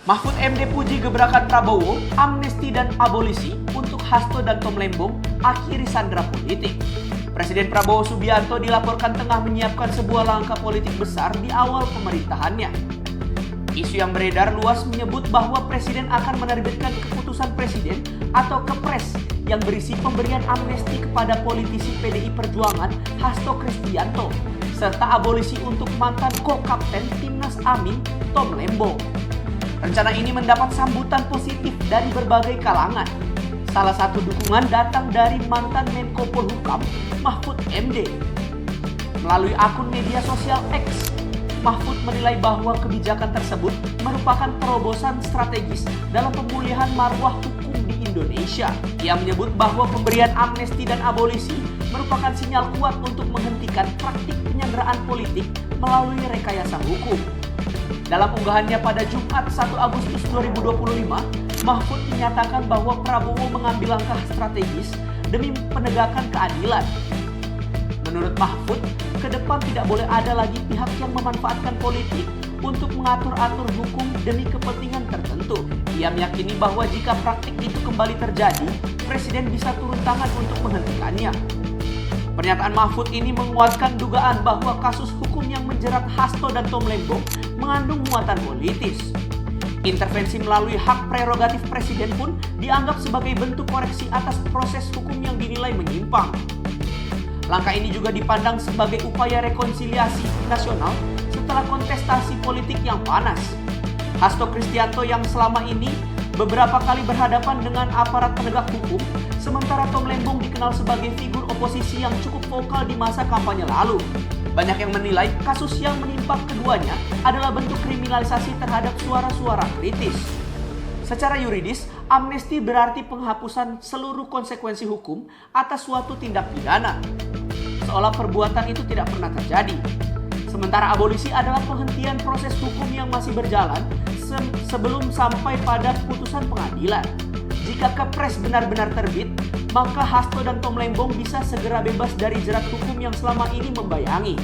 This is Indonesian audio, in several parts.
Mahfud MD puji gebrakan Prabowo, amnesti dan abolisi untuk Hasto dan Tom Lembong akhiri sandera politik. Presiden Prabowo Subianto dilaporkan tengah menyiapkan sebuah langkah politik besar di awal pemerintahannya. Isu yang beredar luas menyebut bahwa Presiden akan menerbitkan keputusan Presiden atau Kepres yang berisi pemberian amnesti kepada politisi PDI Perjuangan Hasto Kristianto serta abolisi untuk mantan ko-kapten Timnas Amin Tom Lembong. Rencana ini mendapat sambutan positif dari berbagai kalangan. Salah satu dukungan datang dari mantan Menko Polhukam Mahfud MD. Melalui akun media sosial X, Mahfud menilai bahwa kebijakan tersebut merupakan terobosan strategis dalam pemulihan marwah hukum di Indonesia. Ia menyebut bahwa pemberian amnesti dan abolisi merupakan sinyal kuat untuk menghentikan praktik penyanderaan politik melalui rekayasa hukum. Dalam unggahannya pada Jumat 1 Agustus 2025, Mahfud menyatakan bahwa Prabowo mengambil langkah strategis demi penegakan keadilan. Menurut Mahfud, ke depan tidak boleh ada lagi pihak yang memanfaatkan politik untuk mengatur-atur hukum demi kepentingan tertentu. Ia meyakini bahwa jika praktik itu kembali terjadi, Presiden bisa turun tangan untuk menghentikannya. Pernyataan Mahfud ini menguatkan dugaan bahwa kasus hukum yang menjerat Hasto dan Tom Lembong mengandung muatan politis. Intervensi melalui hak prerogatif Presiden pun dianggap sebagai bentuk koreksi atas proses hukum yang dinilai menyimpang. Langkah ini juga dipandang sebagai upaya rekonsiliasi nasional setelah kontestasi politik yang panas. Hasto Kristianto yang selama ini beberapa kali berhadapan dengan aparat penegak hukum, sementara Tom Lembong dikenal sebagai figur oposisi yang cukup vokal di masa kampanye lalu. Banyak yang menilai kasus yang menimpa keduanya adalah bentuk kriminalisasi terhadap suara-suara kritis. Secara yuridis, amnesti berarti penghapusan seluruh konsekuensi hukum atas suatu tindak pidana, seolah perbuatan itu tidak pernah terjadi. Sementara abolisi adalah penghentian proses hukum yang masih berjalan sebelum sampai pada putusan pengadilan. Jika Kepres benar-benar terbit, maka Hasto dan Tom Lembong bisa segera bebas dari jerat hukum yang selama ini membayangi.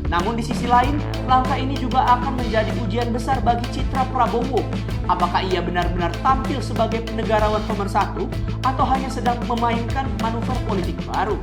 Namun di sisi lain, langkah ini juga akan menjadi ujian besar bagi citra Prabowo. Apakah ia benar-benar tampil sebagai negarawan pemersatu atau hanya sedang memainkan manuver politik baru?